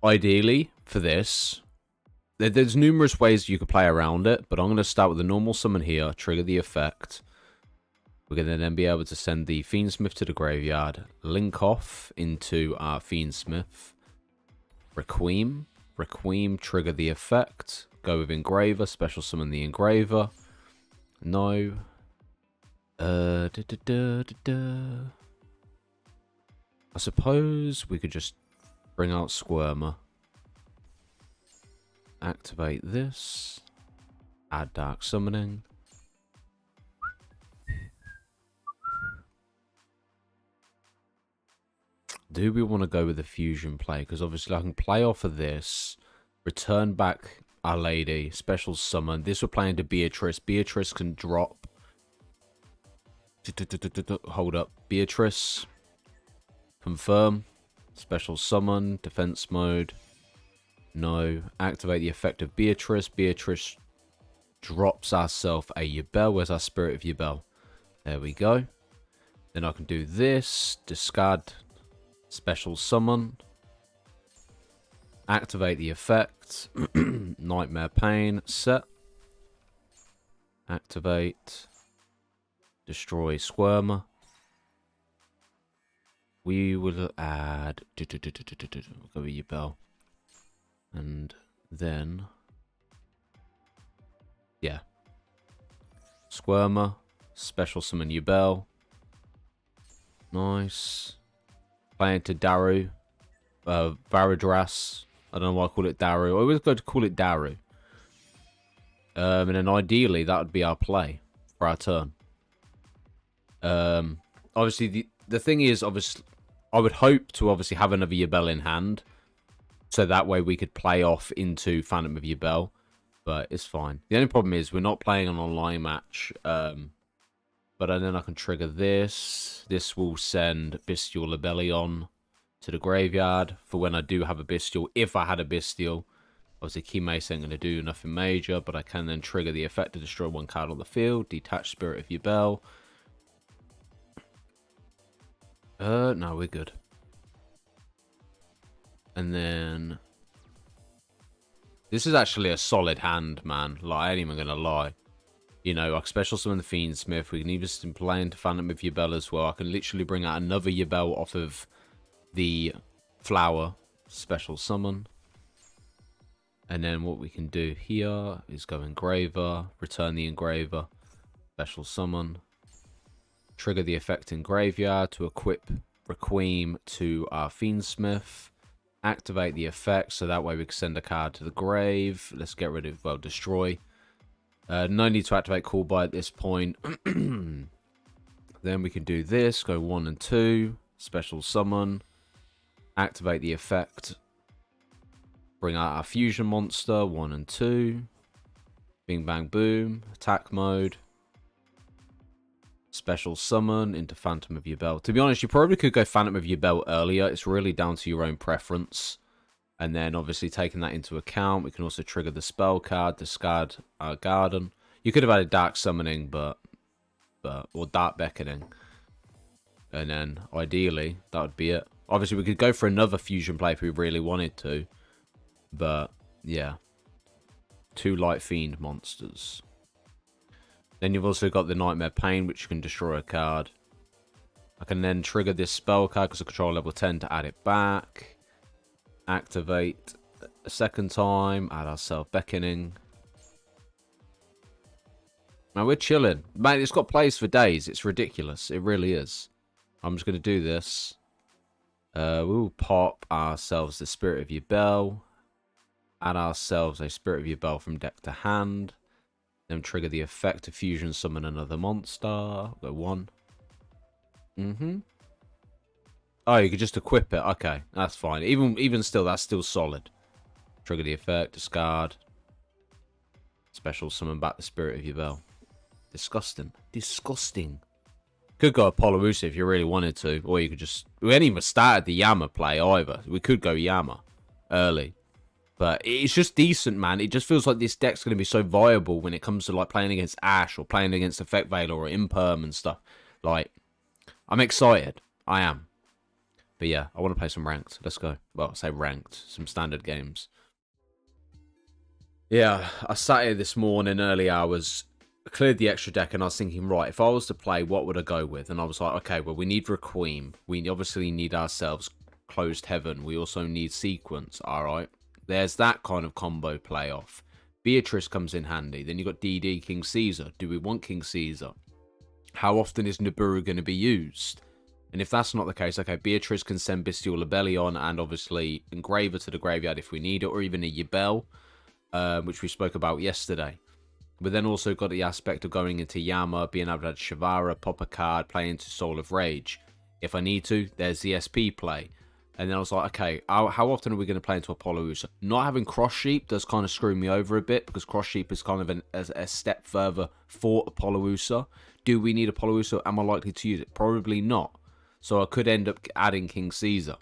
ideally, for this, there's numerous ways you could play around it, but I'm going to start with the normal summon here, trigger the effect. We're going to then be able to send the Fiendsmith to the graveyard, link off into our Fiendsmith, Requiem, trigger the effect, go with Engraver, special summon the Engraver. No. I suppose we could just bring out Squirmer. Activate this. Add Dark Summoning. Do we want to go with the fusion play? Because obviously I can play off of this, return back Our Lady, special summon. This we're playing to Beatrice. Beatrice can drop. Hold up. Beatrice. Confirm. Special summon. Defense mode. No. Activate the effect of Beatrice. Beatrice drops ourselves a Yubel. Where's our Spirit of Yubel? There we go. Then I can do this. Discard. Special summon. Activate the effect. Nightmare Pain. Set. Activate. Destroy Squirmer. We will add. We'll go with Yubel. And then. Yeah. Squirmer. Special summon Yubel. Nice. Playing to Daru. Varadras. I don't know why I call it Daru. I always go to call it Daru. And then ideally, that would be our play for our turn. Obviously, the thing is, obviously, I would hope to obviously have another Yubel in hand. So that way we could play off into Phantom of Yubel. But it's fine. The only problem is we're not playing an online match. But then I can trigger this. This will send Bestial Lebellion to the graveyard for when I do have a Bestial. If I had a Bestial. Obviously, Key Mace ain't going to do nothing major. But I can then trigger the effect to destroy one card on the field. Detach Spirit of Yubel. No, we're good. And then... This is actually a solid hand, man. Like, I ain't even going to lie. You know, I can special summon the Fiendsmith. We can even play into Phantom of Yubel as well. I can literally bring out another Yubel off of the flower. Special summon. And then what we can do here is go Engraver. Return the Engraver. Special summon. Trigger the effect in graveyard to equip Requiem to our Fiendsmith. Activate the effect so that way we can send a card to the grave. Let's get rid of, well, destroy. No need to activate Call By at this point. Then we can do this. Go 1 and 2. Special summon. Activate the effect. Bring out our fusion monster. 1 and 2. Bing bang boom. Attack mode. Special summon into Phantom of Yubel. To be honest, you probably could go Phantom of Yubel earlier. It's really down to your own preference. And then, obviously, taking that into account, we can also trigger the spell card, discard our garden. You could have added Dark Summoning, or Dark Beckoning. And then, ideally, that would be it. Obviously, we could go for another fusion play if we really wanted to. But, yeah. 2 Light Fiend monsters. Then you've also got the Nightmare Pain, which you can destroy a card. I can then trigger this spell card because I control level 10 to add it back. Activate a second time. Add our Self-Beckoning. Now we're chilling. Man, it's got plays for days. It's ridiculous. It really is. I'm just going to do this. We'll pop ourselves the Spirit of Yubel. Add ourselves a Spirit of Yubel from deck to hand. Then trigger the effect to fusion summon another monster. Go 1. Oh, you could just equip it. Okay, that's fine. Even still, that's still solid. Trigger the effect, discard. Special summon back the Spirit of Yubel. Disgusting. Disgusting. Could go Apollousa if you really wanted to. Or you could just... We hadn't even started the Yama play either. We could go Yama early. But it's just decent, man. It just feels like this deck's going to be so viable when it comes to like playing against Ash or playing against Effect Veiler or Imperm and stuff. Like, I'm excited. I am. But yeah, I want to play some ranked. Let's go. Well, I say ranked, some standard games. Yeah, I sat here this morning, early hours, cleared the extra deck, and I was thinking, right, if I was to play, what would I go with? And I was like, okay, well, we need Requiem. We obviously need ourselves Closed Heaven. We also need Sequence, all right? There's that kind of combo playoff. Beatrice comes in handy. Then you got DD King Caesar. Do we want King Caesar? How often is Nibiru going to be used? And if that's not the case, okay, Beatrice can send Bestial Lebellion and obviously Engraver to the graveyard if we need it, or even a Yibel, which we spoke about yesterday. But then also got the aspect of going into Yama, being able to add Shavara, pop a card, play into Soul of Rage. If I need to, there's the SP play. And then I was like, okay, how often are we going to play into Apollousa? Not having Cross Sheep does kind of screw me over a bit, because Cross Sheep is kind of a step further for Apollousa. Do we need Apollousa? Am I likely to use it? Probably not. So I could end up adding King Caesar.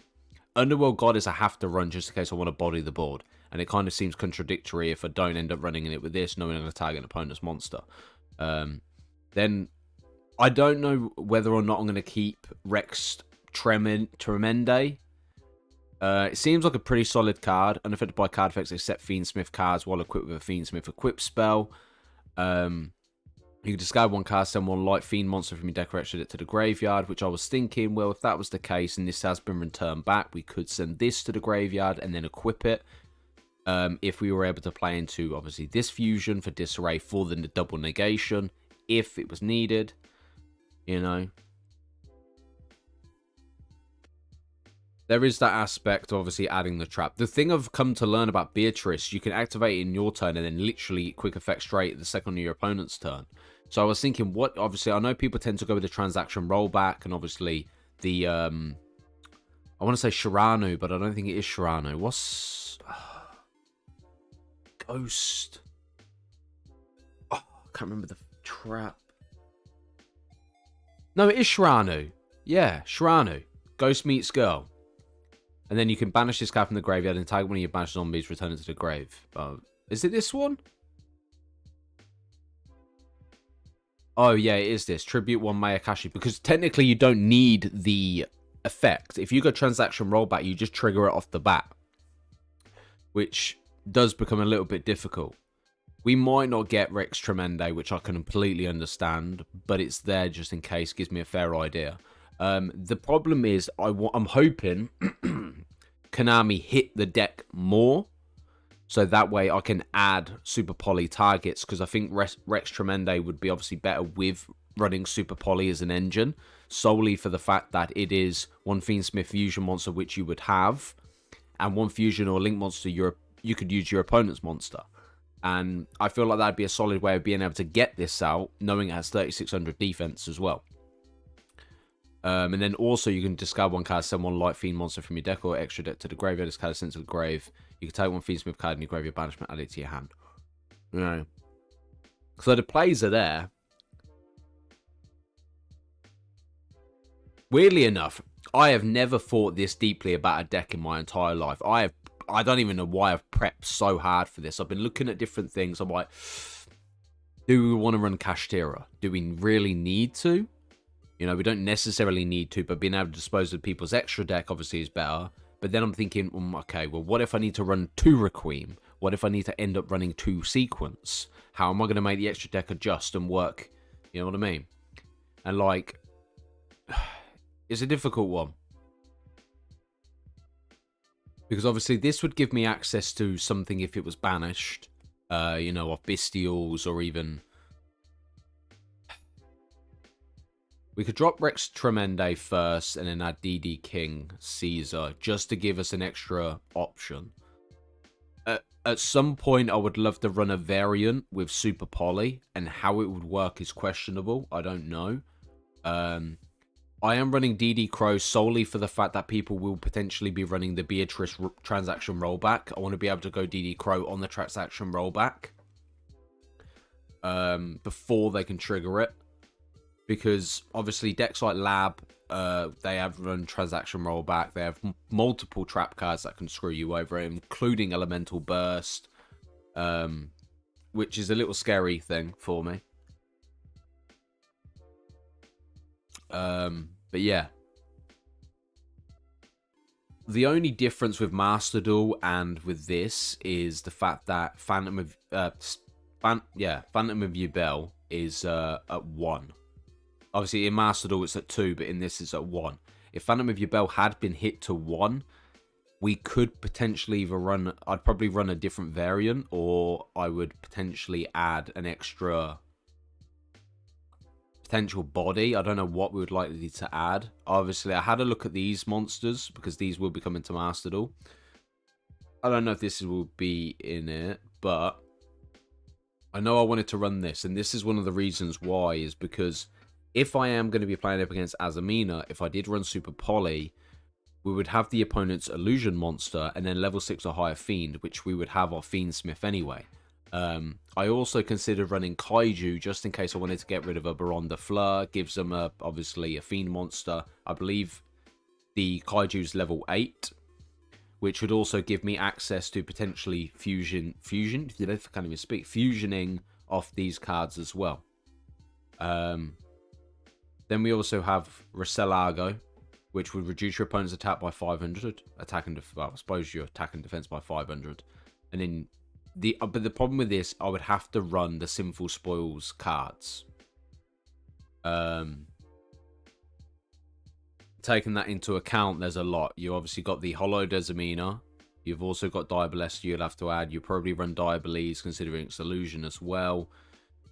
Underworld Goddess I have to run just in case I want to body the board. And it kind of seems contradictory if I don't end up running in it with this, knowing I'm going to target an opponent's monster. Then I don't know whether or not I'm going to keep Rex Tremende. It seems like a pretty solid card. Unaffected by card effects except Fiendsmith cards while equipped with a Fiendsmith equip spell. You can discard one card, send one light fiend monster from your deck, extra it to the graveyard, which I was thinking, well, if that was the case and this has been returned back, we could send this to the graveyard and then equip it. If we were able to play into, obviously, this fusion for Disarray for the double negation, if it was needed, you know. There is that aspect, obviously, adding the trap. The thing I've come to learn about Beatrice, you can activate it in your turn and then literally quick effect straight the second of your opponent's turn. So I was thinking, what, obviously, I know people tend to go with the transaction rollback and obviously the, I want to say Shiranu, but I don't think it is Shiranu. What's... Ghost. Oh, I can't remember the trap. No, it is Shiranu. Yeah, Shiranu. Ghost meets girl. And then you can banish this card from the graveyard and tag one of your banished zombies, return it to the grave. Is it this one? Oh, yeah, it is this. Tribute 1 Mayakashi. Because technically you don't need the effect. If you go transaction rollback, you just trigger it off the bat. Which does become a little bit difficult. We might not get Rex Tremende, which I can completely understand, but it's there just in case, gives me a fair idea. The problem is, I'm hoping Konami hit the deck more, so that way I can add Super Poly targets, because I think Rex Tremende would be obviously better with running Super Poly as an engine, solely for the fact that it is one Fiendsmith fusion monster which you would have, and one fusion or link monster you could use your opponent's monster. And I feel like that'd be a solid way of being able to get this out, knowing it has 3600 defense as well. And then also you can discard one card, send one light fiend monster from your deck or extra deck to the graveyard. This card is sent to the grave. You can take one Fiendsmith card in your graveyard banishment, add it to your hand. You know. So the plays are there. Weirdly enough, I have never thought this deeply about a deck in my entire life. I don't even know why I've prepped so hard for this. I've been looking at different things. I'm like, do we want to run Kashtira? Do we really need to? You know, we don't necessarily need to, but being able to dispose of people's extra deck obviously is better. But then I'm thinking, okay, well, what if I need to run 2 Requiem? What if I need to end up running 2 Sequence? How am I going to make the extra deck adjust and work? You know what I mean? And like, it's a difficult one. Because obviously this would give me access to something if it was banished. You know, of Bestials or even... We could drop Rex Tremende first and then add DD King Caesar just to give us an extra option. At some point, I would love to run a variant with Super Poly, and how it would work is questionable. I don't know. I am running DD Crow solely for the fact that people will potentially be running the Beatrice transaction rollback. I want to be able to go DD Crow on the transaction rollback before they can trigger it. Because obviously decks like Lab, they have run transaction rollback. They have multiple trap cards that can screw you over, including Elemental Burst, which is a little scary thing for me. But yeah. The only difference with Master Duel and with this is the fact that Phantom of Yubel is at 1. Obviously, in Master Duel it's at 2, but in this it's at 1. If Phantom of Yubel had been hit to 1, we could potentially either run... I'd probably run a different variant, or I would potentially add an extra potential body. I don't know what we would likely to add. Obviously, I had a look at these monsters, because these will be coming to Master Duel. I don't know if this will be in it, but I know I wanted to run this, and this is one of the reasons why, is because if I am going to be playing up against Azamina, if I did run Super Poly, we would have the opponent's Illusion Monster, and then level 6 or higher Fiend, which we would have our Fiendsmith anyway. I also considered running Kaiju, just in case I wanted to get rid of a Baron de Fleur. Gives them, obviously, a Fiend monster. I believe the Kaiju's level 8, which would also give me access to potentially fusioning off these cards as well. Then we also have Roselago, which would reduce your opponent's attack by 500, well, I suppose your attack and defense by 500. And then but the problem with this, I would have to run the Sinful Spoils cards. Taking that into account, there's a lot. You obviously got the Hollow Desamina. You've also got Diabolest you'll have to add. You probably run Diabolese, considering it's illusion as well.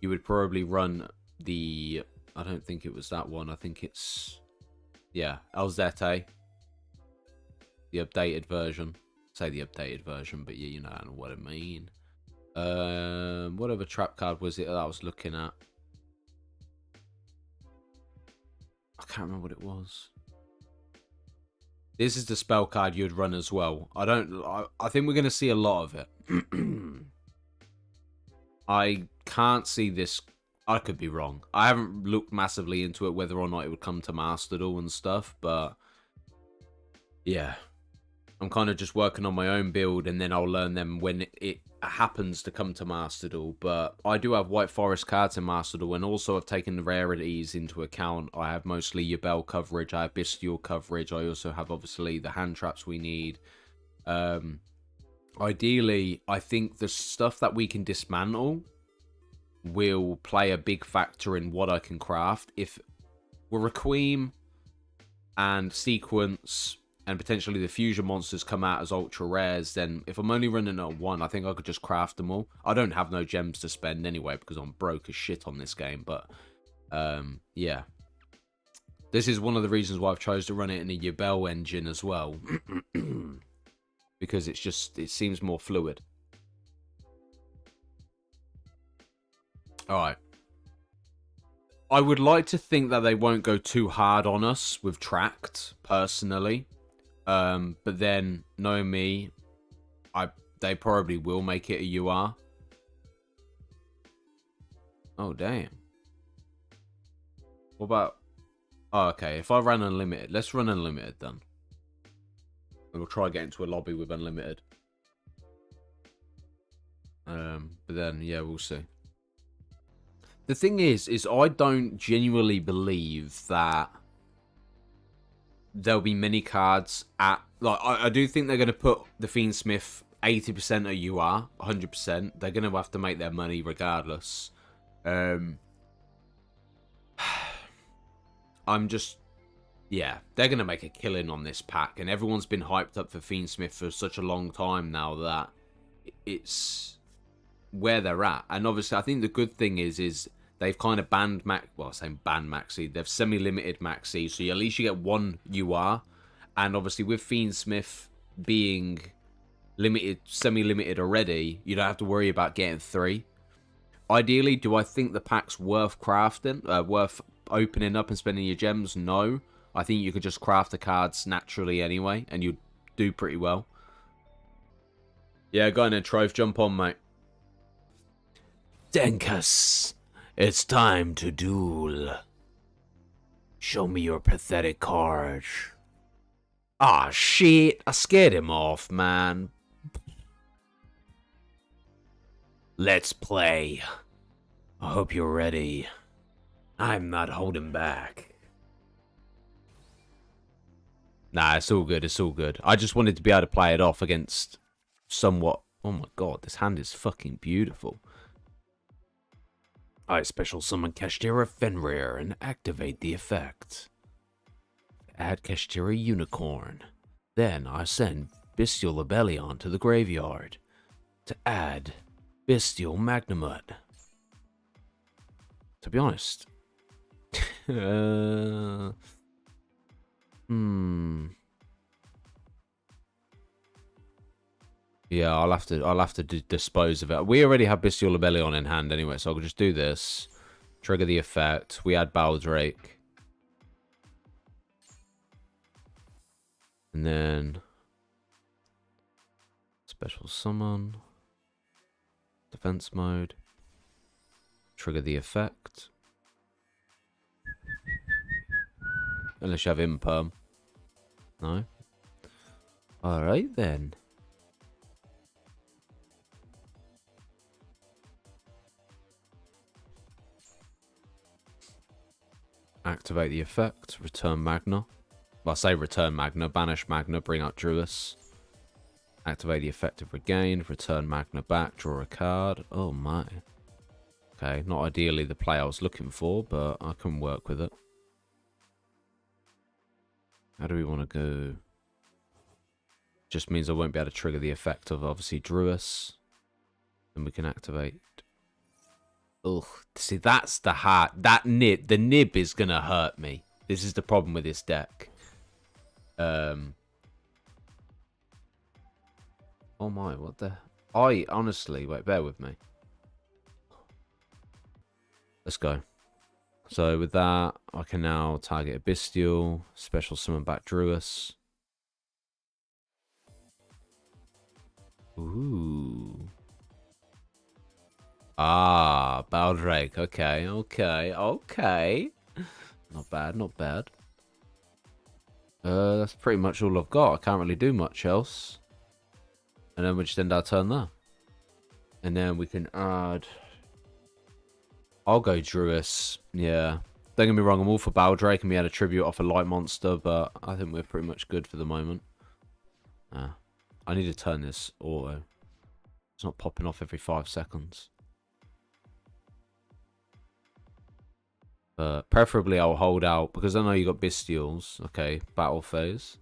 You would probably run the... I don't think it was that one. I think it's... yeah, Elzete. The updated version. Say the updated version, but yeah, you know what I mean. What other trap card was it that I was looking at? I can't remember what it was. This is the spell card you'd run as well. I think we're going to see a lot of it. I can't see this. I could be wrong. I haven't looked massively into it, whether or not it would come to Master Duel and stuff, but yeah. I'm kind of just working on my own build, and then I'll learn them when it happens to come to Master Duel. But I do have White Forest cards in Master Duel, and also I've taken the rarities into account. I have mostly Yubel coverage, I have Bestial coverage, I also have obviously the hand traps we need. Ideally, I think the stuff that we can dismantle will play a big factor in what I can craft. If we're a Queen and Sequence... and potentially the fusion monsters come out as ultra rares, then if I'm only running at 1, I think I could just craft them all. I don't have no gems to spend anyway, because I'm broke as shit on this game, but yeah. This is one of the reasons why I've chose to run it in a Yubel engine as well. Because it seems more fluid. Alright. I would like to think that they won't go too hard on us with Tract, personally. But then, knowing me, they probably will make it a UR. Oh, damn. What about... oh, okay, if I ran Unlimited. Let's run Unlimited, then. And we'll try getting to a lobby with Unlimited. But then, yeah, we'll see. The thing is I don't genuinely believe that there'll be many cards at... like, I do think they're going to put the Fiendsmith 80% at UR, 100%. They're going to have to make their money regardless. I'm just... yeah, they're going to make a killing on this pack. And everyone's been hyped up for Fiendsmith for such a long time now that it's where they're at. And obviously, I think the good thing is they've kind of banned well, I'm saying banned Maxi. They've semi-limited Maxi, so at least you get 1 UR. And obviously, with Fiendsmith being limited, semi-limited already, you don't have to worry about getting 3. Ideally, do I think the pack's worth crafting, worth opening up and spending your gems? No. I think you could just craft the cards naturally anyway, and you'd do pretty well. Yeah, go on then, Trove. Jump on, mate. Denkus, it's time to duel. Show me your pathetic card. Ah, shit. I scared him off, man. Let's play. I hope you're ready. I'm not holding back. Nah, it's all good. It's all good. I just wanted to be able to play it off against somewhat... Oh my god, this hand is fucking beautiful. I special summon Kashtira Fenrir and activate the effect. Add Kashtira Unicorn. Then I send Bestial Abelion to the graveyard to add Bestial Magnamud. To be honest... Yeah, I'll have to dispose of it. We already have Bestial Abelion in hand anyway, so I'll just do this. Trigger the effect. We add Baldrake. And then special summon. Defense mode. Trigger the effect. Unless you have Imperm. No? Alright then. Activate the effect. Return Magna. Well, I say return Magna. Banish Magna. Bring out Druis. Activate the effect of Regain. Return Magna back. Draw a card. Oh my. Okay, not ideally the play I was looking for, but I can work with it. How do we want to go? Just means I won't be able to trigger the effect of obviously Druis. Then we can activate. Ugh, see that's the heart. That nib, the nib is gonna hurt me. This is the problem with this deck. Oh my, what the? I honestly, wait, bear with me. Let's go. So with that, I can now target a Bestial, special summon back Druis. Ooh. Ah, Baldrake. Okay, okay, okay. Not bad, not bad. That's pretty much all I've got. I can't really do much else. And then we just end our turn there. And then we can add... I'll go Druis. Yeah. Don't get me wrong, I'm all for Baldrake and we had a tribute off a light monster, but I think we're pretty much good for the moment. I need to turn this auto. It's not popping off every 5 seconds. But preferably I'll hold out because I know you got Bestials. Okay, battle phase.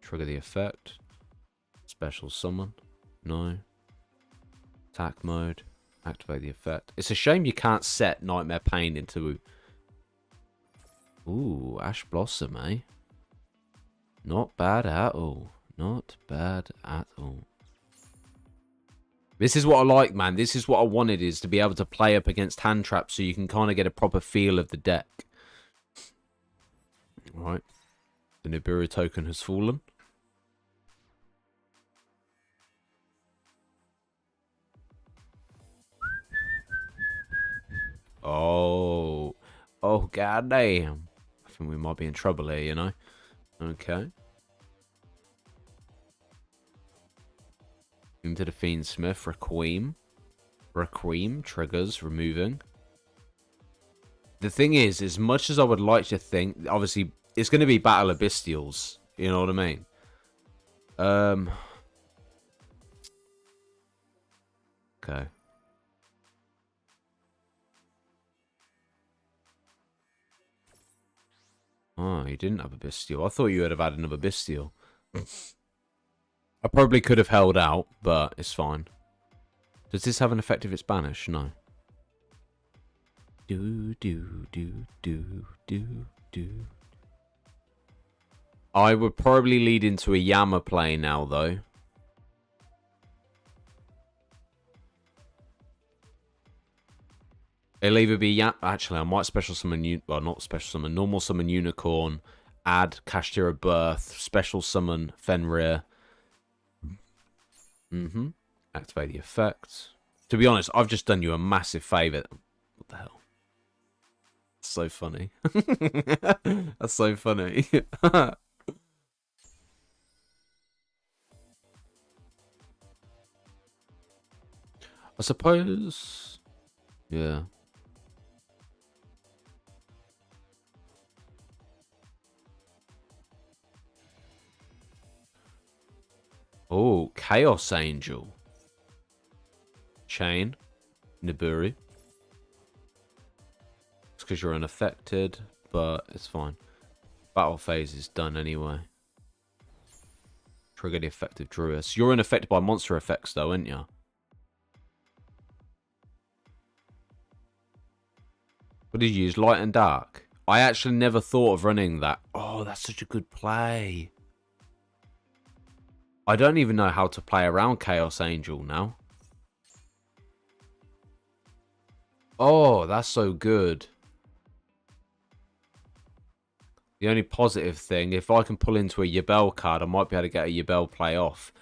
Trigger the effect. Special summon. No. Attack mode. Activate the effect. It's a shame you can't set Nightmare Pain into... Ooh, Ash Blossom, eh? Not bad at all. Not bad at all. This is what I like, man. This is what I wanted, is to be able to play up against hand traps so you can kind of get a proper feel of the deck. Alright. The Nibiru token has fallen. Oh. Oh, goddamn. I think we might be in trouble here, you know? Okay. Into the Fiendsmith, Requiem. Requiem triggers, removing. The thing is, as much as I would like to think, obviously, it's going to be Battle of Bestials. You know what I mean? Okay. Oh, you didn't have a Bestial. I thought you would have had another Bestial. I probably could have held out, but it's fine. Does this have an effect if it's banished? No. I would probably lead into a Yama play now, though. It'll either be Yama... Actually, I might special summon... Well, not special summon. Normal summon Unicorn. Add Kashtira Birth. Special summon Fenrir. Activate the effect. To be honest, I've just done you a massive favour. What the hell? That's so funny. That's so funny. I suppose... Yeah. Oh, Chaos Angel. Chain. Niburu. It's because you're unaffected, but it's fine. Battle phase is done anyway. Trigger the effect of Druis. You're unaffected by monster effects though, aren't you? What did you use? Light and dark? I actually never thought of running that. Oh, that's such a good play. I don't even know how to play around Chaos Angel now. Oh, that's so good. The only positive thing, if I can pull into a Yubel card, I might be able to get a Yubel play off.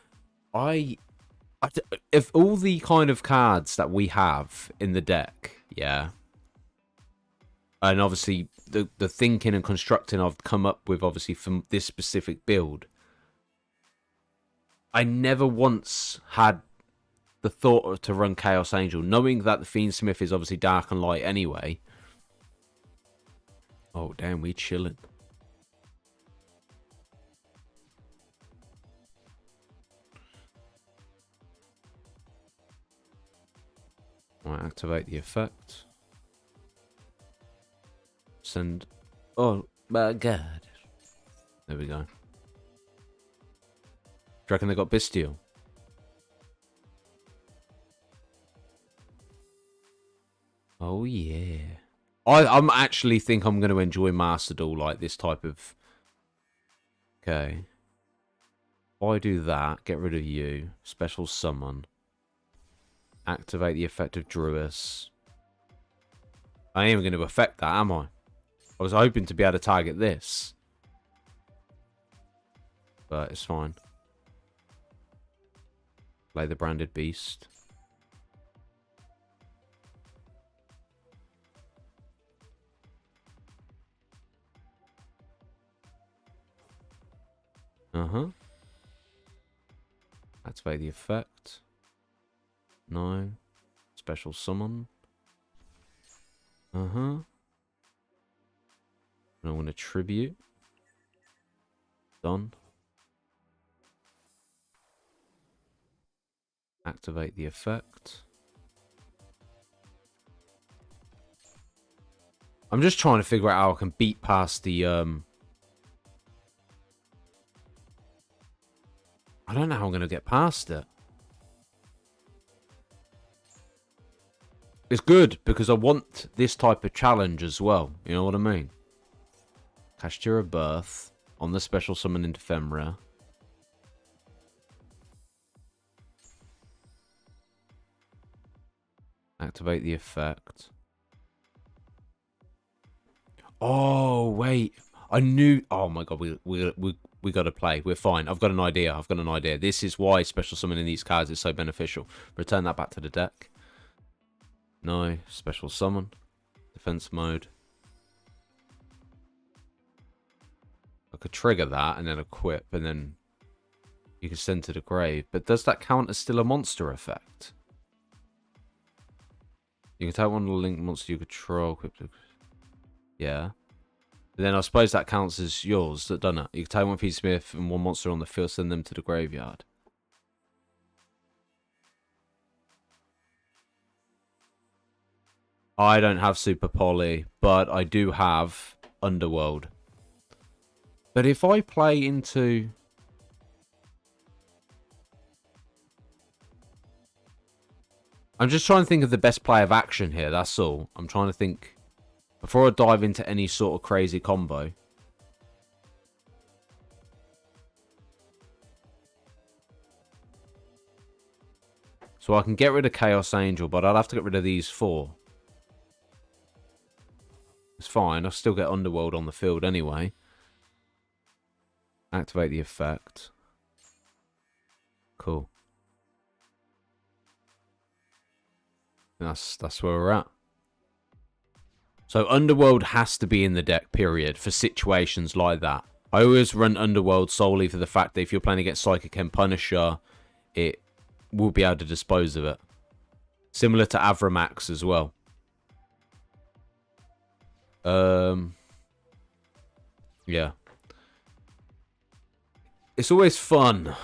If all the kind of cards that we have in the deck, yeah, and obviously the thinking and constructing I've come up with, obviously from this specific build, I never once had the thought to run Chaos Angel, knowing that the Fiendsmith is obviously dark and light anyway. Oh damn, we chilling. Right, activate the effect. Send. Oh my god. There we go. Do you reckon they got Bestial? Oh yeah. I'm actually think I'm going to enjoy Master Duel, like this type of. Okay. If I do that, get rid of you. Special summon. Activate the effect of Druis. I ain't even going to affect that, am I? I was hoping to be able to target this. But it's fine. Play the Branded Beast. Activate the effect. No. Special summon. And I want to tribute. Done. Activate the effect. I'm just trying to figure out how I can beat past the I don't know how I'm going to get past it. It's good because I want this type of challenge as well. You know what I mean? Cast your Birth on the special summon into Ephemera. Activate the effect. Oh, wait. I knew... Oh, my God. We got to play. We're fine. I've got an idea. This is why special summoning these cards is so beneficial. Return that back to the deck. No. Special summon. Defense mode. I could trigger that and then equip and then you can send to the grave. But does that count as still a monster effect? You can take one of the linked monster you control. Equip to... Yeah. And then I suppose that counts as yours, doesn't it? You can take one Fiendsmith and one monster on the field, send them to the graveyard. I don't have Super Poly, but I do have Underworld. But if I play into... I'm just trying to think of the best play of action here, that's all. I'm trying to think... Before I dive into any sort of crazy combo. So I can get rid of Chaos Angel, but I'll have to get rid of these four. It's fine, I'll still get Underworld on the field anyway. Activate the effect. Cool. That's where we're at. So Underworld has to be in the deck, period, for situations like that. I always run Underworld solely for the fact that if you're playing against Psychic and Punisher, it will be able to dispose of it. Similar to Avramax as well. Yeah. It's always fun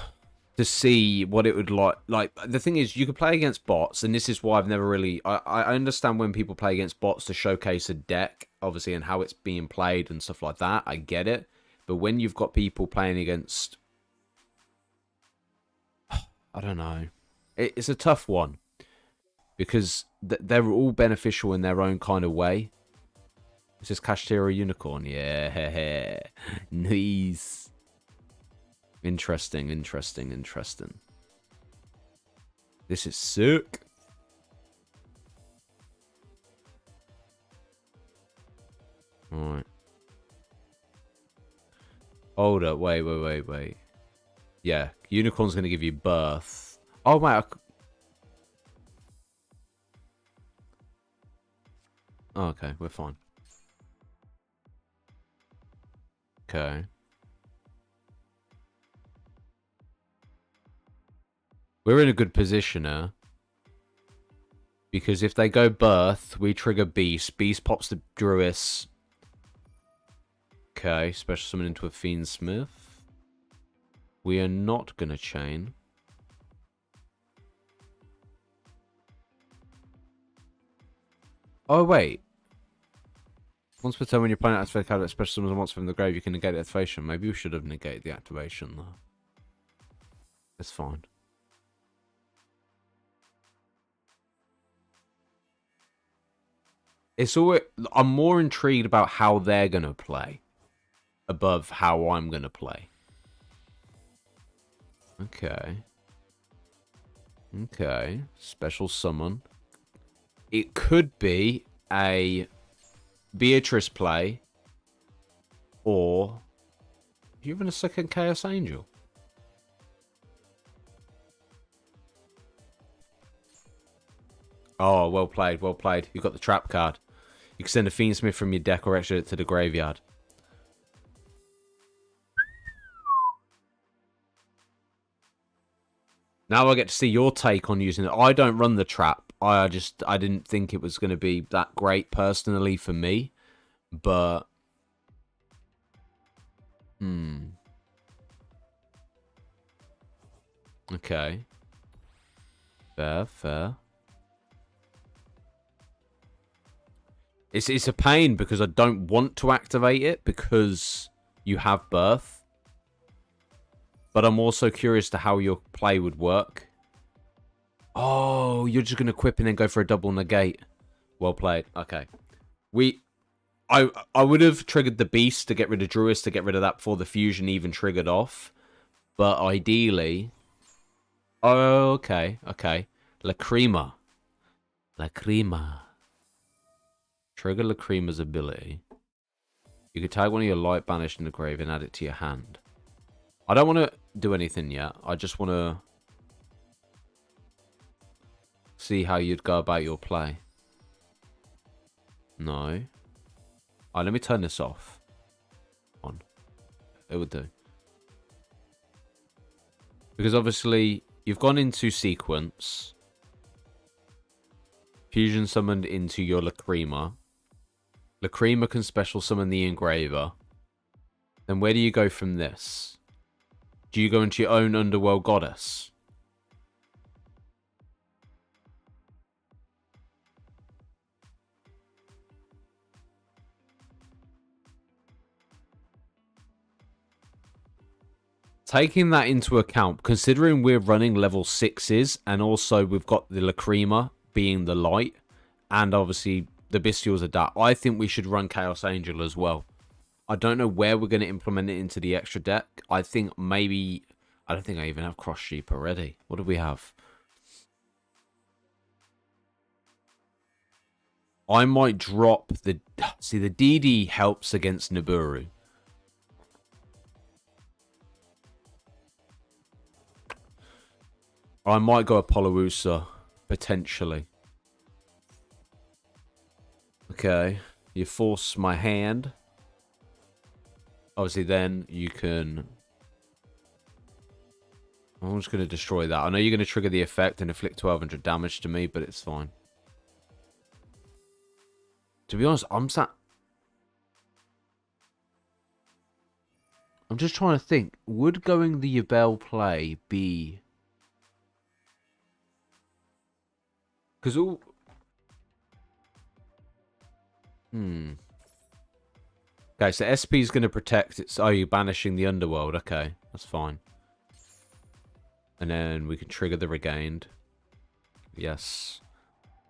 to see what it would like. Like, the thing is, you could play against bots, and this is why I've never really... I understand when people play against bots to showcase a deck, obviously, and how it's being played and stuff like that. I get it. But when you've got people playing against... I don't know. It's a tough one. Because they're all beneficial in their own kind of way. Is this Kashtira Unicorn? Yeah. Nice. Interesting. This is sick. Alright. Hold up. Wait. Yeah. Unicorn's going to give you birth. Oh, wait. Oh, okay. We're fine. Okay. We're in a good position here. Because if they go birth, we trigger beast. Beast pops the Druis. Okay, special summon into a Fiendsmith. We are not going to chain. Oh, wait. Once per turn, when your opponent activates a card that special summons a monster from the grave, you can negate the activation. Maybe we should have negated the activation, though. It's fine. It's all. I'm more intrigued about how they're going to play above how I'm going to play. Okay. Special summon. It could be a Beatrice play, or even a second Chaos Angel. Oh, well played. You got the trap card. You can send a Fiendsmith from your deck or extra it to the graveyard. Now I get to see your take on using it. I don't run the trap. I didn't think it was going to be that great personally for me. But... Okay. Fair. It's a pain because I don't want to activate it because you have birth. But I'm also curious to how your play would work. Oh, you're just going to equip and then go for a double negate. Well played. Okay. I would have triggered the beast to get rid of Druis to get rid of that before the fusion even triggered off. But ideally... Oh, okay. Lacrima. Trigger Lacrima's ability. You could tag one of your light banished in the grave and add it to your hand. I don't want to do anything yet. I just want to see how you'd go about your play. No. Alright, let me turn this off. On. It would do. Because obviously, you've gone into sequence. Fusion summoned into your Lacrima. Lacrima can special summon the Engraver. Then where do you go from this? Do you go into your own Underworld Goddess? Taking that into account, considering we're running level 6s, and also we've got the Lacrima being the light, and obviously the Bestials are that, I think we should run Chaos Angel as well. I don't know where we're going to implement it into the extra deck. I think maybe... I don't think I even have Cross Sheep already. What do we have? I might drop the... See, the DD helps against Nibiru. I might go Apollousa, potentially. Okay. You force my hand. Obviously, then you can... I'm just going to destroy that. I know you're going to trigger the effect and inflict 1200 damage to me, but it's fine. To be honest, I'm sat... I'm just trying to think. Would going the Yubel play be... Because all... Okay, so SP is going to protect its... Oh, you're banishing the underworld. Okay, that's fine. And then we can trigger the regained. Yes.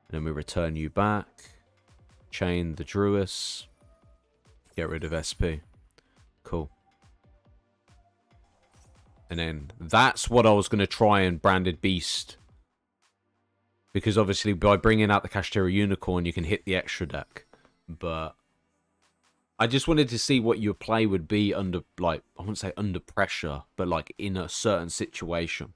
And then we return you back. Chain the Druis. Get rid of SP. Cool. And then that's what I was going to try and Branded Beast. Because obviously by bringing out the Kashtira Unicorn, you can hit the extra deck. But I just wanted to see what your play would be under, like, I wouldn't say under pressure, but like in a certain situation.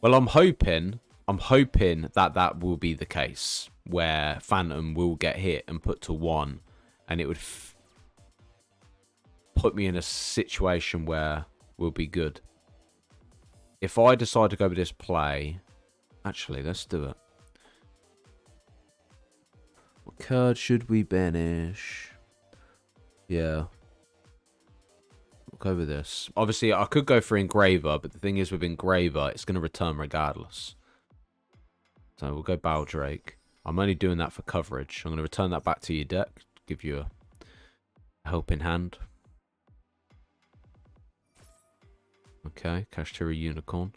Well, I'm hoping that that will be the case, where Phantom will get hit and put to 1, and it would put me in a situation where we'll be good. If I decide to go with this play, actually, let's do it. What card should we banish? Yeah. We'll go with this. Obviously, I could go for Engraver, but the thing is with Engraver, it's going to return regardless. So we'll go Baldrake. I'm only doing that for coverage. I'm going to return that back to your deck. Give you a helping hand. Okay, Kashtira Unicorn.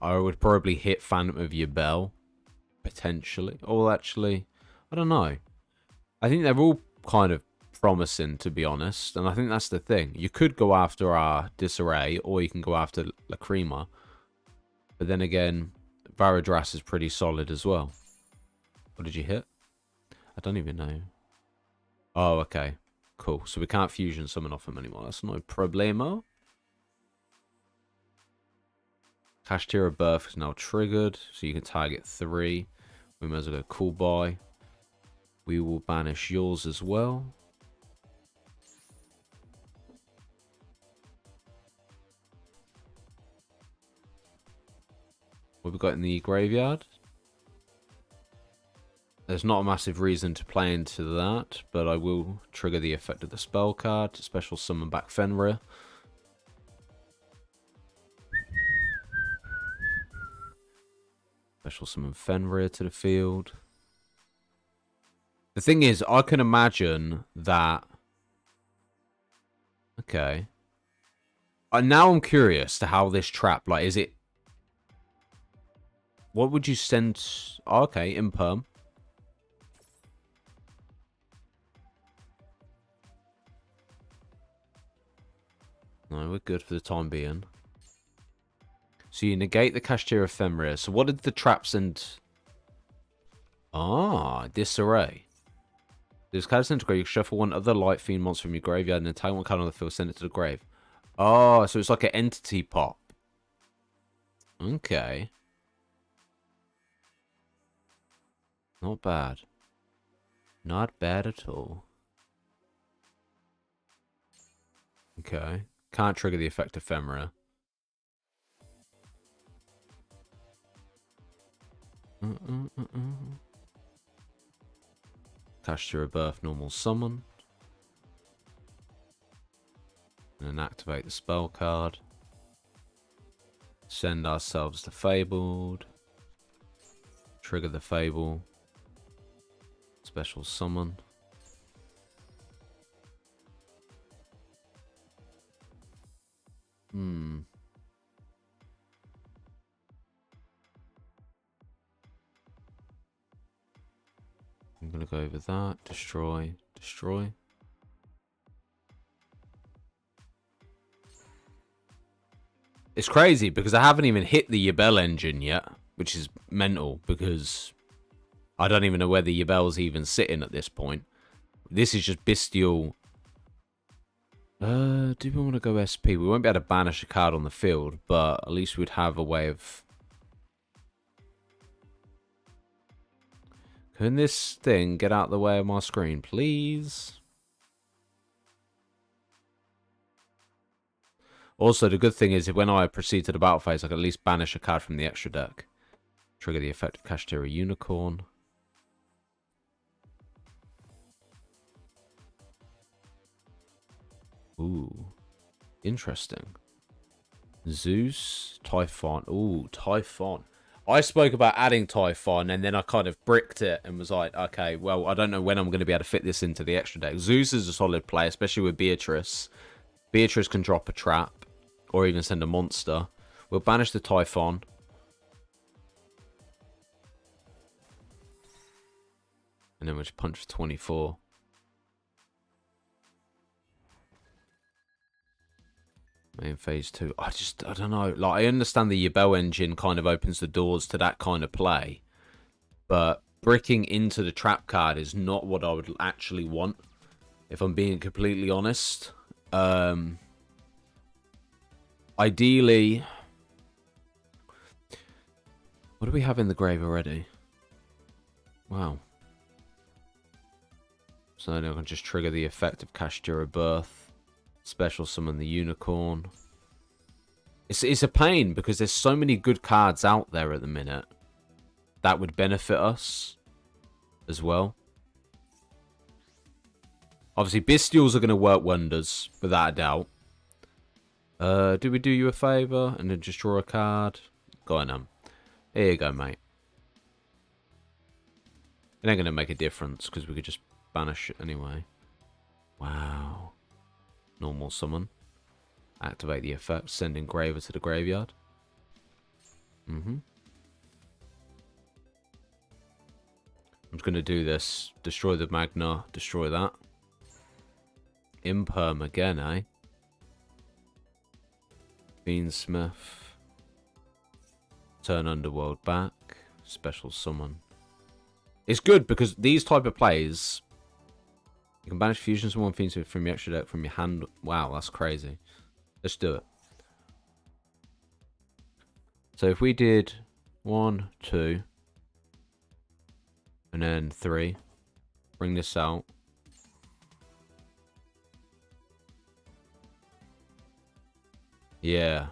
I would probably hit Phantom of Yubel. Potentially. Or actually, I don't know. I think they're all kind of promising, to be honest. And I think that's the thing. You could go after our Disarray, or you can go after Lacrima. But then again, Varadras is pretty solid as well. What did you hit? I don't even know. Oh, okay. Cool. So we can't fusion summon off him anymore. That's no problemo. Kashtira Birth is now triggered, so you can target 3. We might as well go Cool Buy. We will banish yours as well. What have we got in the graveyard? There's not a massive reason to play into that, but I will trigger the effect of the spell card to special summon back Fenrir. Special summon Fenrir to the field. The thing is, I can imagine that... Okay. Now I'm curious to how this trap, like, is it... What would you send... Oh, okay, Imperm. No, we're good for the time being. So you negate the Kashtira Fenrir. So what did the traps and... Ah, Disarray. This card sent to grave. You shuffle one other Light Fiend monster from your graveyard and then take one card on the field, send it to the grave. Oh, so it's like an entity pop. Okay. Not bad. Not bad at all. Okay. Can't trigger the effect of Fenrir. Kashtira Birth, normal summon. And then activate the spell card. Send ourselves to Fabled. Trigger the Fable. Special summon. I'm going to go over that. Destroy. Destroy. It's crazy because I haven't even hit the Yubel engine yet, which is mental because I don't even know where the Yubel's even sitting at this point. This is just bestial. Do we want to go SP? We won't be able to banish a card on the field, but at least we'd have a way of... Can this thing get out of the way of my screen, please? Also, the good thing is when I proceed to the battle phase, I can at least banish a card from the extra deck. Trigger the effect of Kashtira Unicorn. Ooh. Interesting. Zeus, Typhon. Ooh, Typhon. I spoke about adding Typhon, and then I kind of bricked it and was like, okay, well, I don't know when I'm going to be able to fit this into the extra deck. Zeus is a solid play, especially with Beatrice. Beatrice can drop a trap, or even send a monster. We'll banish the Typhon. And then we'll just punch for 24. In phase 2, I don't know. Like, I understand the Yubel engine kind of opens the doors to that kind of play, but bricking into the trap card is not what I would actually want, if I'm being completely honest. Ideally, what do we have in the grave already? Wow. So then I can just trigger the effect of Kashtira Birth. Special summon the Unicorn. It's a pain because there's so many good cards out there at the minute that would benefit us as well. Obviously, Bestials are going to work wonders, without a doubt. Do we do you a favour and then just draw a card? Go on, Here you go, mate. It ain't going to make a difference because we could just banish it anyway. Wow. Normal summon. Activate the effect. Send Engraver to the graveyard. I'm just going to do this. Destroy the Magna. Destroy that. Imperm again, eh? Fiendsmith. Turn Underworld back. Special summon. It's good because these type of plays... You can banish fusions from one Fiendsmith from your extra deck from your hand. Wow, that's crazy. Let's do it. So if we did 1, 2, and then 3, bring this out. Yeah.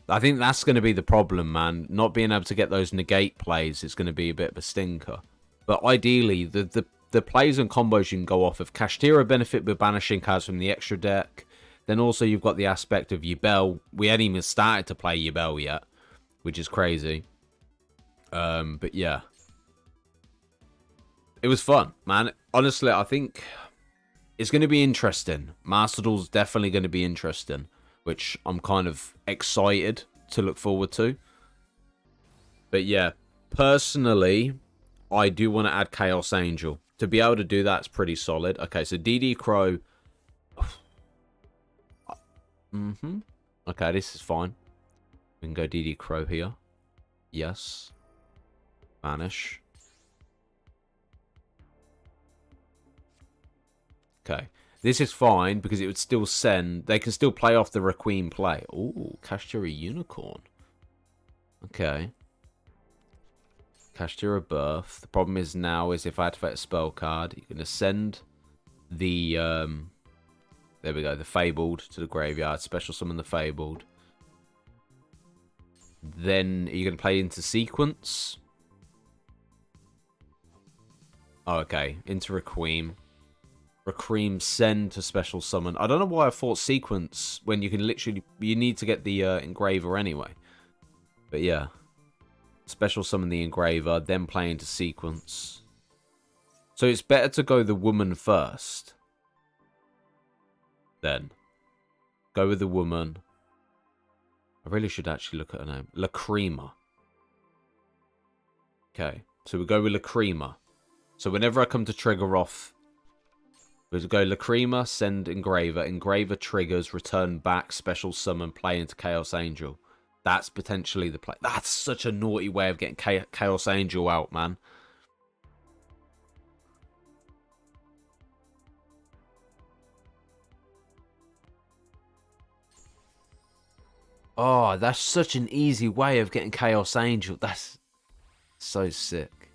I think that's going to be the problem, man. Not being able to get those negate plays is going to be a bit of a stinker. But ideally, the plays and combos you can go off of Kashtira benefit with banishing cards from the extra deck. Then also you've got the aspect of Yubel. We hadn't even started to play Yubel yet, which is crazy. But yeah. It was fun, man. Honestly, I think it's going to be interesting. Master Duel's definitely going to be interesting, which I'm kind of excited to look forward to. But yeah, personally, I do want to add Chaos Angel. To be able to do that's pretty solid. Okay, so DD Crow. Okay, this is fine. We can go DD Crow here. Yes. Vanish. Okay. This is fine because it would still send... They can still play off the Requiem play. Ooh, Kashtira Unicorn. Okay. Kashtira Birth. The problem is now is if I activate a spell card, you can ascend the... there we go, the Fabled to the graveyard. Special summon the Fabled. Then are you going to play into Sequence? Oh, okay. Into Requiem. Requiem send to special summon. I don't know why I thought Sequence when you can literally... You need to get the Engraver anyway. But yeah. Special summon the Engraver, then play into Sequence. So it's better to go the woman first. Then. Go with the woman. I really should actually look at her name. Lacrima. Okay. So we go with Lacrima. So whenever I come to trigger off... We go Lacrima, send Engraver. Engraver triggers, return back, special summon, play into Chaos Angel. That's potentially the play. That's such a naughty way of getting Chaos Angel out, man. Oh, that's such an easy way of getting Chaos Angel. That's so sick.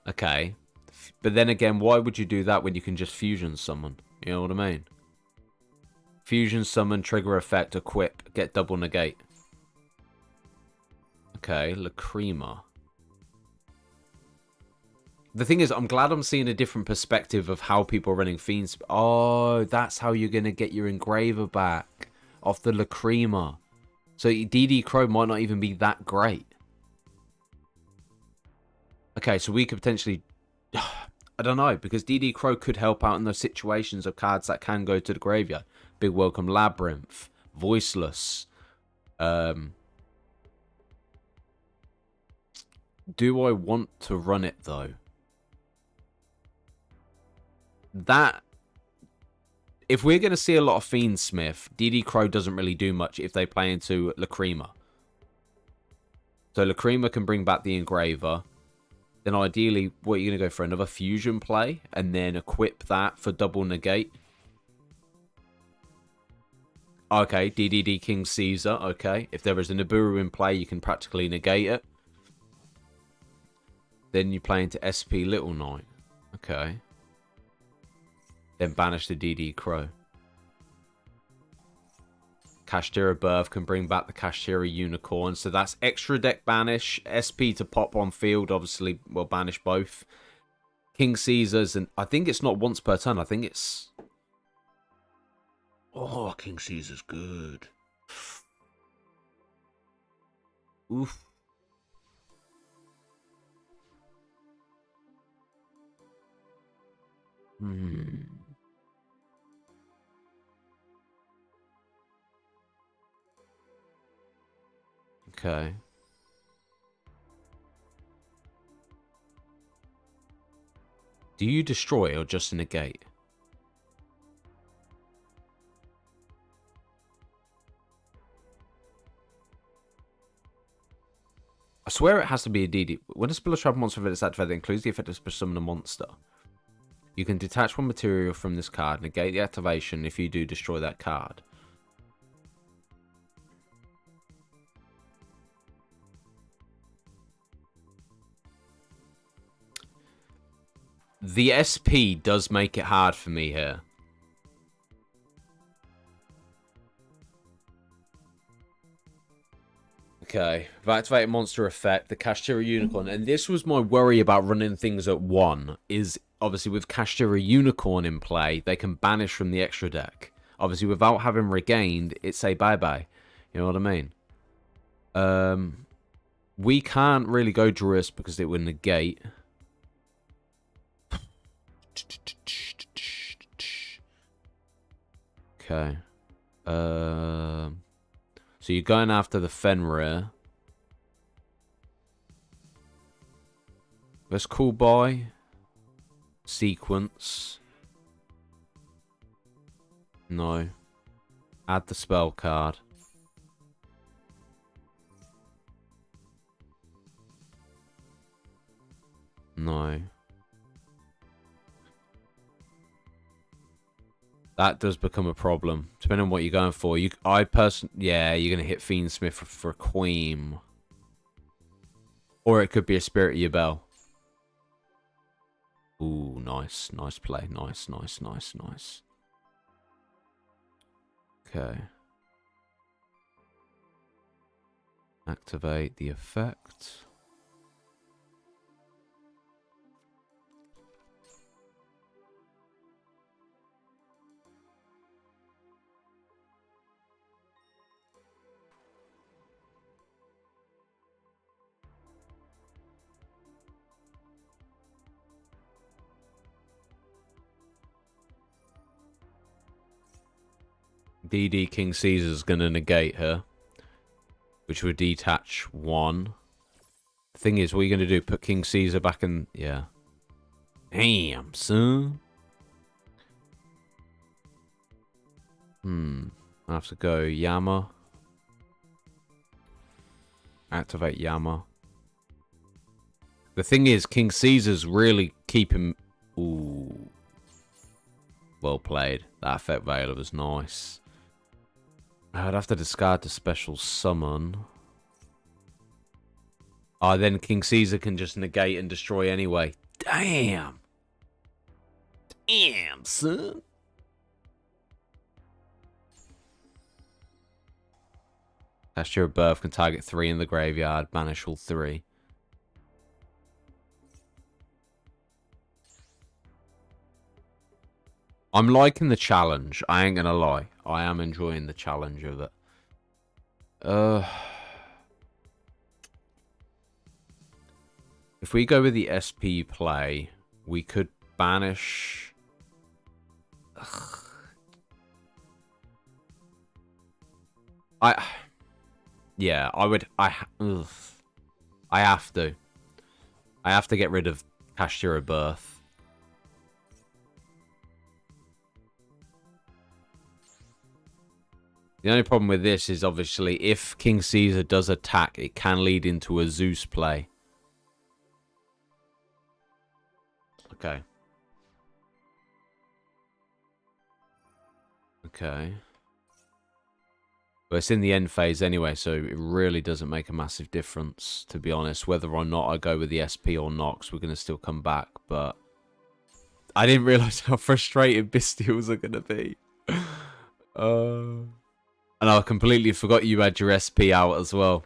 Okay. But then again, why would you do that when you can just fusion summon? You know what I mean? Fusion summon, trigger effect, equip, get double negate. Okay, Lacrima. The thing is, I'm glad I'm seeing a different perspective of how people are running Fiends. Oh, that's how you're going to get your engraver back off the Lacrima. So DD Crow might not even be that great. Okay, so we could potentially... I don't know, because DD Crow could help out in those situations of cards that can go to the graveyard. Big Welcome Labyrinth, Voiceless. Do I want to run it, though? That... If we're going to see a lot of Fiendsmith, DD Crow doesn't really do much if they play into Lacrima. So Lacrima can bring back the Engraver. Then ideally, what, you're going to go for another fusion play and then equip that for double negate? Okay, DDD King Caesar, okay. If there is a Nibiru in play, you can practically negate it. Then you play into SP Little Knight. Okay. Then banish the DD Crow. Kashtira Birth can bring back the Kashtira Unicorn. So that's extra deck banish. SP to pop on field, obviously, will banish both. King Caesar's, and I think it's not once per turn. I think it's... Oh, King Caesar's good. Oof. Okay. Do you destroy or just negate? I swear it has to be a DD. When a spell or trap monster event is activated, that includes the effect of summon a monster. You can detach one material from this card, negate the activation if you do destroy that card. The SP does make it hard for me here. Okay, I've activated monster effect, the Kashtira Unicorn, and this was my worry about running things at 1, is obviously with Kashtira Unicorn in play, they can banish from the extra deck. Obviously, without having regained, it's a bye-bye. You know what I mean? We can't really go Druis because it would negate. Okay. So you're going after the Fenrir. Let's call by. Sequence. No. Add the spell card. No. That does become a problem, depending on what you're going for. Yeah, you're gonna hit Fiendsmith for a Queen, or it could be a Spirit of your Bell. Ooh, nice play, nice. Okay. Activate the effect. DD King Caesar's gonna negate her, which would detach 1. The thing is, what are you gonna do? Put King Caesar back in? Yeah. Damn, son. I have to go Yama. Activate Yama. The thing is, King Caesar's really keeping... Ooh. Well played. That effect Veiler was nice. I'd have to discard the special summon. Oh, then King Caesar can just negate and destroy anyway. Damn. Damn, son. Kashtira Birth can target 3 in the graveyard. Banish all 3. I'm liking the challenge. I ain't gonna lie. I am enjoying the challenge of it. If we go with the SP play, we could banish... Yeah, I would... I have to. I have to get rid of Cashier of Birth. The only problem with this is obviously if King Caesar does attack, it can lead into a Zeus play. Okay. Okay. But it's in the end phase anyway, so it really doesn't make a massive difference, to be honest, whether or not I go with the SP or not, because we're going to still come back, but I didn't realise how frustrated Bestials are going to be. And I completely forgot you had your SP out as well,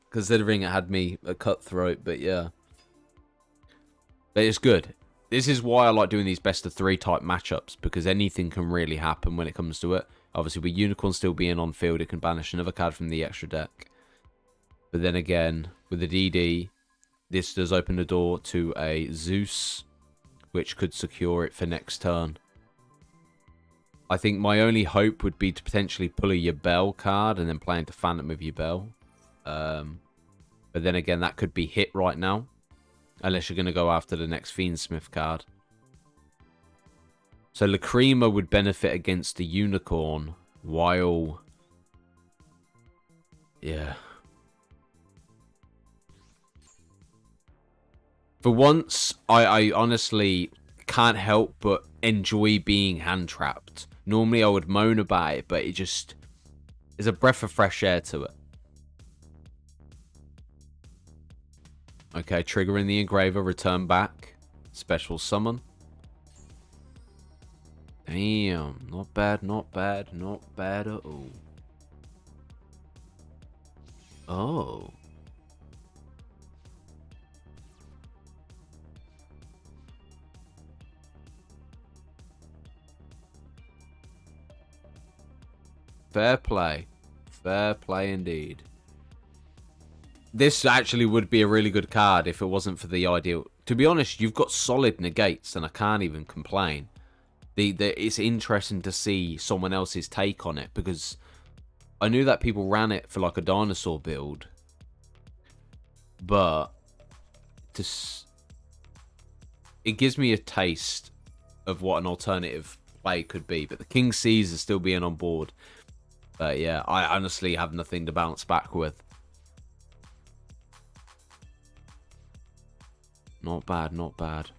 considering it had me a cutthroat, but yeah. But it's good. This is why I like doing these best of 3 type matchups, because anything can really happen when it comes to it. Obviously, with Unicorn still being on field, it can banish another card from the extra deck. But then again, with the DD, this does open the door to a Zeus, which could secure it for next turn. I think my only hope would be to potentially pull a Yubel card and then play into Phantom of Yubel. But then again, that could be hit right now, unless you're going to go after the next Fiendsmith card. So Kuraiuma would benefit against the Unicorn, while... Yeah. For once, I honestly can't help but enjoy being hand-trapped. Normally I would moan about it, but it just is a breath of fresh air to it. Okay, triggering the Engraver, return back. Special summon. Damn, not bad, not bad, not bad at all. Oh. Fair play. Fair play indeed. This actually would be a really good card if it wasn't for the ideal. To be honest, you've got solid negates and I can't even complain. It's interesting to see someone else's take on it, because I knew that people ran it for like a dinosaur build, but it gives me a taste of what an alternative play could be. But the King Caesar still being on board, but yeah, I honestly have nothing to bounce back with. Not bad, not bad.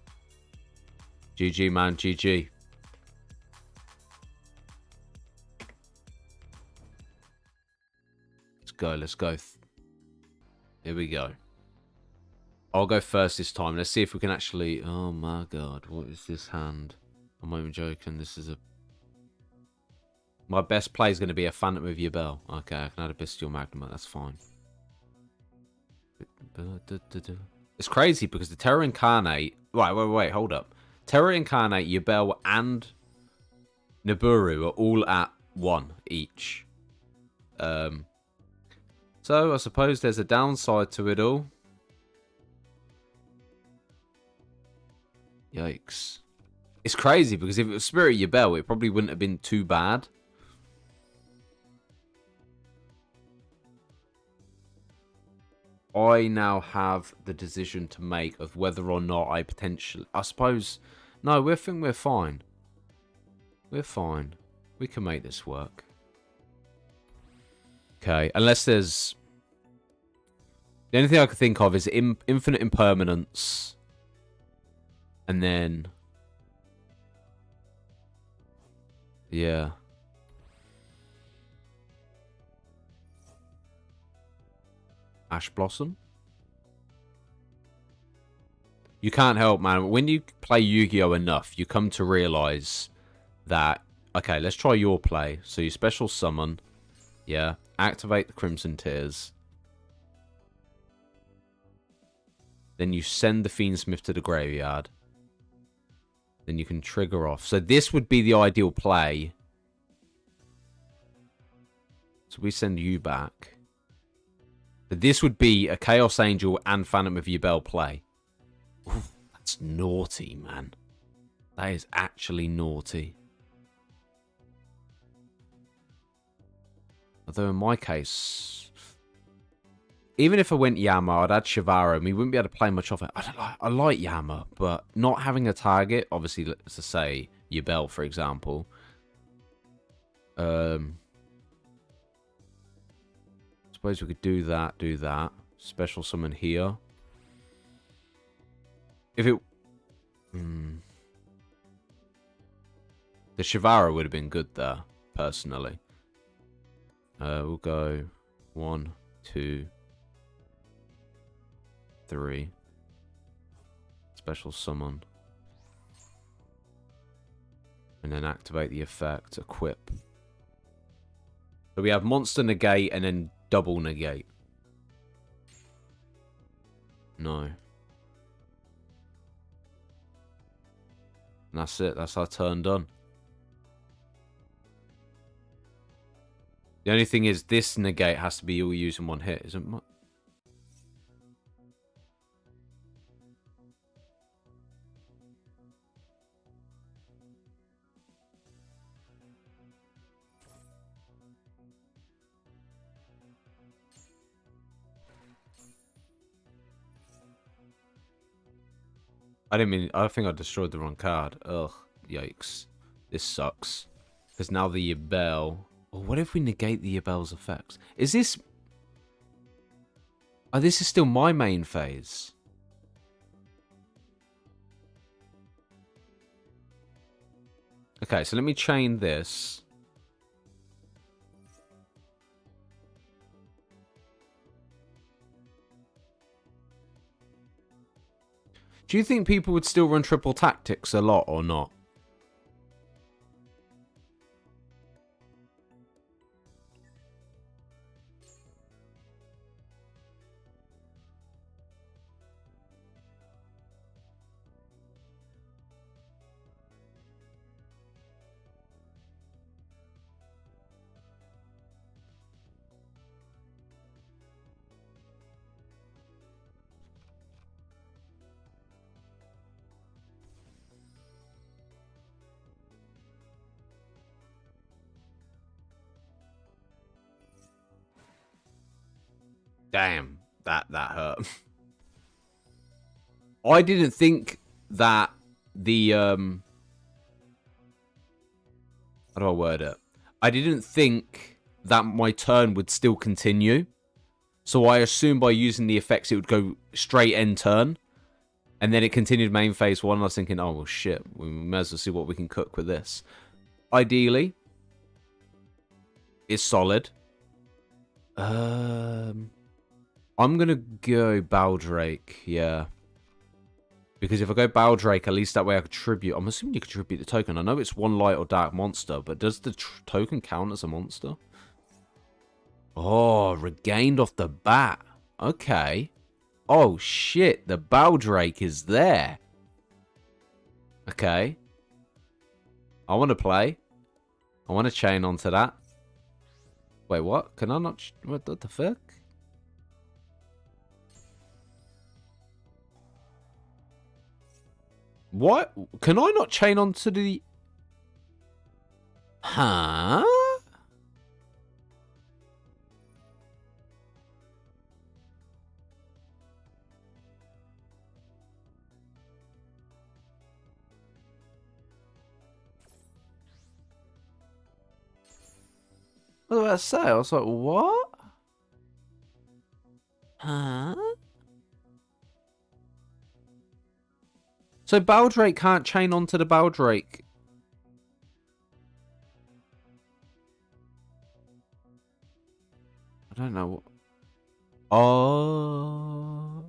GG, man, GG. Let's go. Here we go. I'll go first this time. Let's see if we can actually... Oh my god, what is this hand? I'm not even joking. This is a... My best play is going to be a Phantom of Yubel. Okay, I can add a Bestial Magnum. That's fine. It's crazy because the Terror Incarnate... Wait, hold up. Terror Incarnate, Yubel, and Nibiru are all at 1 each. So I suppose there's a downside to it all. Yikes. It's crazy because if it was Spirit Yubel, it probably wouldn't have been too bad. I now have the decision to make of whether or not I potentially... I suppose... No, we think we're fine. We're fine. We can make this work. Okay, unless there's... The only thing I can think of is Infinite Impermanence. And then... Yeah. Ash Blossom. You can't help, man. When you play Yu-Gi-Oh! Enough, you come to realise that... Okay, let's try your play. So you special summon. Yeah. Activate the Crimson Tears. Then you send the Fiendsmith to the graveyard. then you can trigger off. So this would be the ideal play. So we send you back. But this would be a Chaos Angel and Phantom of Yubel play. Oof, that's naughty, man. That is actually naughty. Although in my case, even if I went Yama, I'd add Shivaro, and we wouldn't be able to play much of it. I like Yama, but not having a target, obviously, let's just say Yubel, for example. Suppose we could do that. Special summon here. If it... the Shivaro would have been good there, personally. We'll go 1, 2, 3. Special summon. And then activate the effect. Equip. So we have monster negate and then double negate. No. And that's it. That's our turn done. The only thing is, this negate has to be all used in one hit, isn't it? I didn't mean... I think I destroyed the wrong card. Ugh. Yikes. This sucks. Because now the Yubel... Oh, what if we negate the Yubel's effects? Is this... Oh, this is still my main phase. Okay, so let me chain this. Do you think people would still run triple tactics a lot or not? Damn, that hurt. I didn't think that the how do I word it? I didn't think that my turn would still continue. So I assumed by using the effects it would go straight end turn. And then it continued main phase 1. And I was thinking, oh well shit, we may as well see what we can cook with this. Ideally, it's solid. I'm going to go Baldrake, yeah. Because if I go Baldrake, at least that way I contribute. I'm assuming you contribute the token. I know it's one light or dark monster, but does the token count as a monster? Oh, regained off the bat. Okay. Oh, shit. The Baldrake is there. Okay. I want to play. I want to chain onto that. Wait, what? Can I not... What the fuck? What? Can I not chain onto the... Huh? What did I say? I was like, what? Huh? So Baldrake can't chain onto the Baldrake. I don't know. Oh.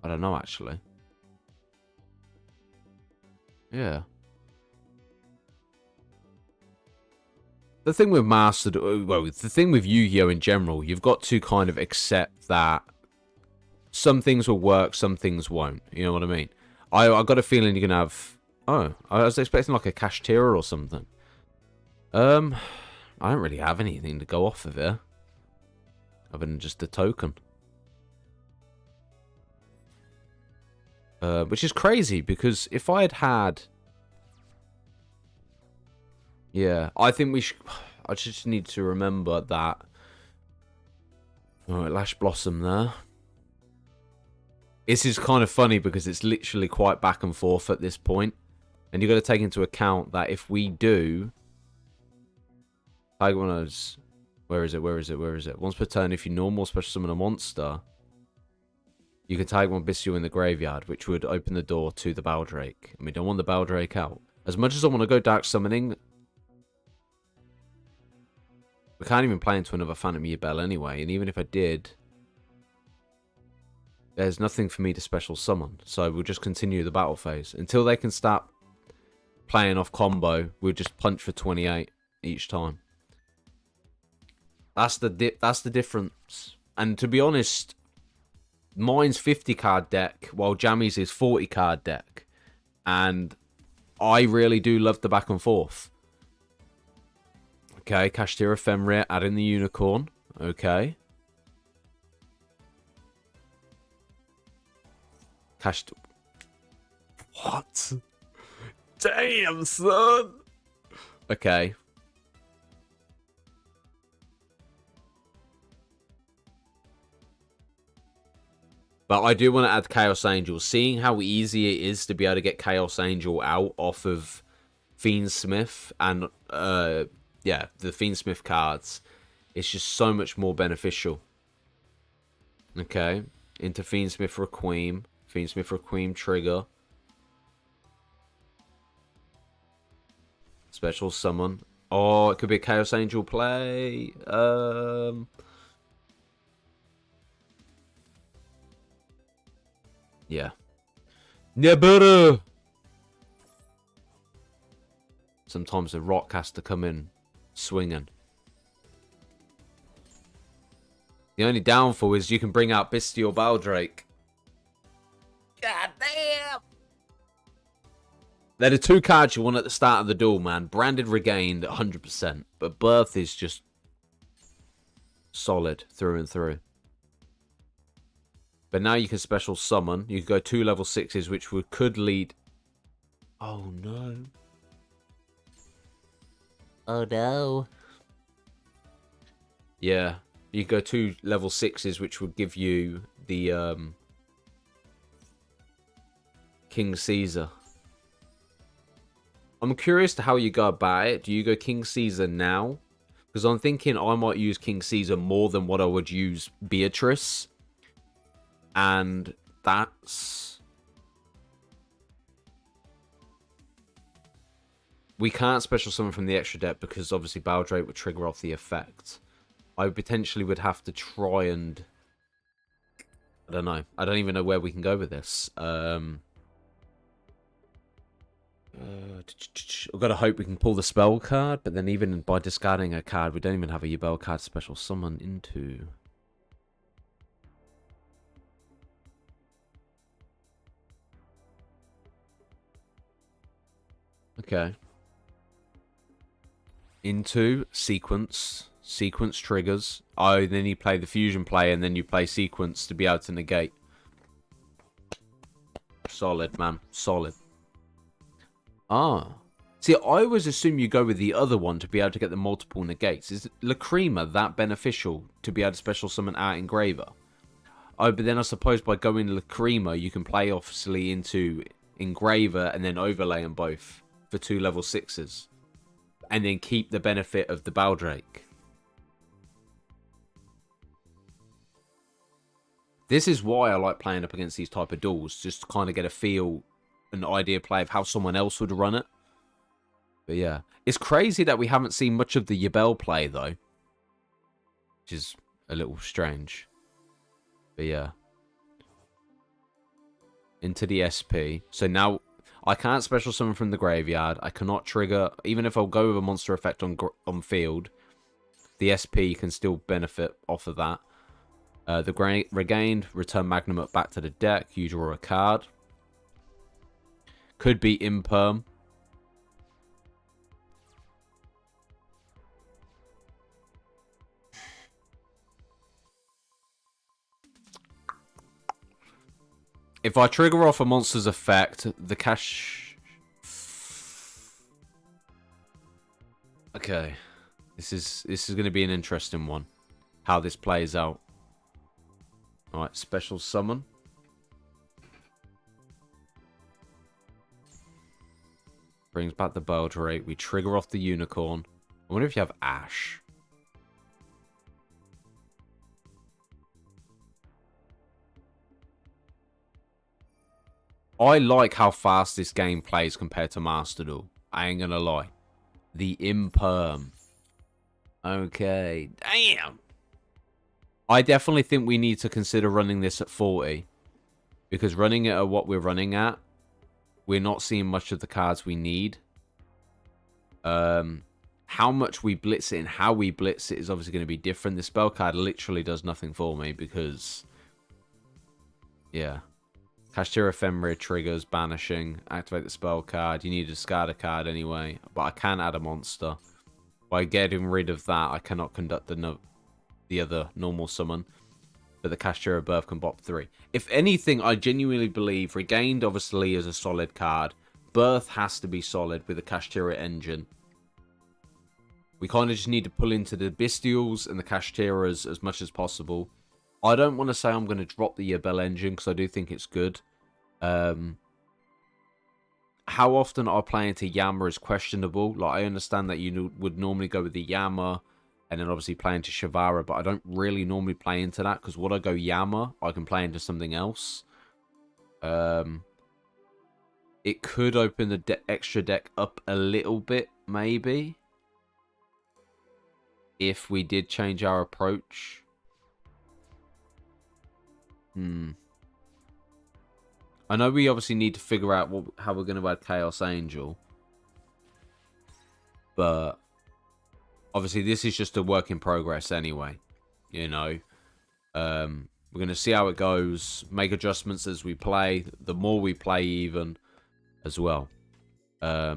I don't know, actually. Yeah. The thing with well, the thing with Yu-Gi-Oh! In general, you've got to kind of accept that some things will work, some things won't. You know what I mean? I got a feeling you're gonna have. Oh, I was expecting like a cash tier or something. I don't really have anything to go off of here, other than just a token. Which is crazy because if I had, yeah, I think we should. I just need to remember that. Alright, Lash Blossom there. This is kind of funny because it's literally quite back and forth at this point. And you've got to take into account that if we do... Tiger one of those... Where is it? Once per turn, if you normal special summon a monster, you can tag one Bestial in the graveyard, which would open the door to the Baldrake. And we don't want the Baldrake out. As much as I want to go Dark Summoning, we can't even play into another Phantom Yubel anyway, and even if I did, there's nothing for me to special summon, so we'll just continue the battle phase. Until they can start playing off combo, we'll just punch for 28 each time. That's the difference. And to be honest, mine's 50 card deck, while Jammy's is 40 card deck. And I really do love the back and forth. Okay, Kashtira Fenrir, add in the Unicorn. Okay. What? Damn, son! Okay. But I do want to add Chaos Angel. Seeing how easy it is to be able to get Chaos Angel out off of Fiendsmith and yeah, the Fiendsmith cards, it's just so much more beneficial. Okay, into Fiendsmith Requiem. Fiendsmith Requiem trigger. Special summon. Oh, it could be a Chaos Angel play. Yeah. Never. Sometimes the rock has to come in swinging. The only downfall is you can bring out Bestial Baldrake. God damn! They're the two cards you want at the start of the duel, man. Branded Regained 100%. But Birth is just solid through and through. But now you can special summon. You can go 2 level 6s, which could lead... Oh, no. Oh, no. Yeah. You go 2 level 6s, which would give you the King Caesar. I'm curious to how you go about it. Do you go King Caesar now? Because I'm thinking I might use King Caesar more than what I would use Beatrice. And that's... We can't special summon from the extra deck because obviously Baldrake would trigger off the effect. I potentially would have to try and... I don't know. I don't even know where we can go with this. I've got to hope we can pull the spell card, but then even by discarding a card, we don't even have a Yubel card special summon into. Okay. Into sequence triggers. Oh, then you play the fusion play, and then you play sequence to be able to negate. Solid, man. Solid. Ah. See, I always assume you go with the other one to be able to get the multiple negates. Is Lacrima that beneficial to be able to special summon out Engraver? Oh, but then I suppose by going Lacrima, you can play obviously into Engraver and then overlay them both for 2 level 6s. And then keep the benefit of the Baldrake. This is why I like playing up against these type of duels, just to kind of get a feel, an idea play of how someone else would run it. But yeah, it's crazy that we haven't seen much of the Yubel play though, which is a little strange. But yeah, into the SP. So now I can't special summon from the graveyard. I cannot trigger, even if I'll go with a monster effect on field. The SP can still benefit off of that. Regained, return Magnum up back to the deck. You draw a card. Could be Imperm. If I trigger off a monster's effect, the cash... Okay. This is going to be an interesting one. How this plays out. Alright, special summon. Brings back the Beldrake. We trigger off the Unicorn. I wonder if you have Ash. I like how fast this game plays compared to Master Duel. I ain't gonna lie. The Imperm. Okay. Damn. I definitely think we need to consider running this at 40. Because running it at what we're running at, we're not seeing much of the cards we need. How much we blitz it and how we blitz it is obviously going to be different. The spell card literally does nothing for me because... Yeah. Kashtira Ephemeria triggers, banishing, activate the spell card. You need to discard a card anyway, but I can add a monster. By getting rid of that, I cannot conduct the other normal summon. But the Kashtira Birth can bop 3. If anything, I genuinely believe Regained obviously is a solid card. Birth has to be solid with the Kashtira engine. We kind of just need to pull into the Bestials and the Kashtiras as much as possible. I don't want to say I'm going to drop the Yabel engine because I do think it's good. How often I play into Yama is questionable. Like, I understand that you would normally go with the Yama and then obviously play into Shavara, but I don't really normally play into that because when I go Yama, I can play into something else. It could open the extra deck up a little bit, maybe, if we did change our approach. I know we obviously need to figure out how we're going to add Chaos Angel. But obviously this is just a work in progress anyway. You know. We're going to see how it goes. Make adjustments as we play. The more we play even as well. But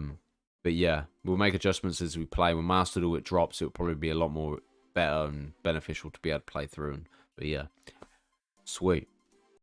yeah. We'll make adjustments as we play. When Master Duel it drops, it'll probably be a lot more better and beneficial to be able to play through. But yeah. Sweet.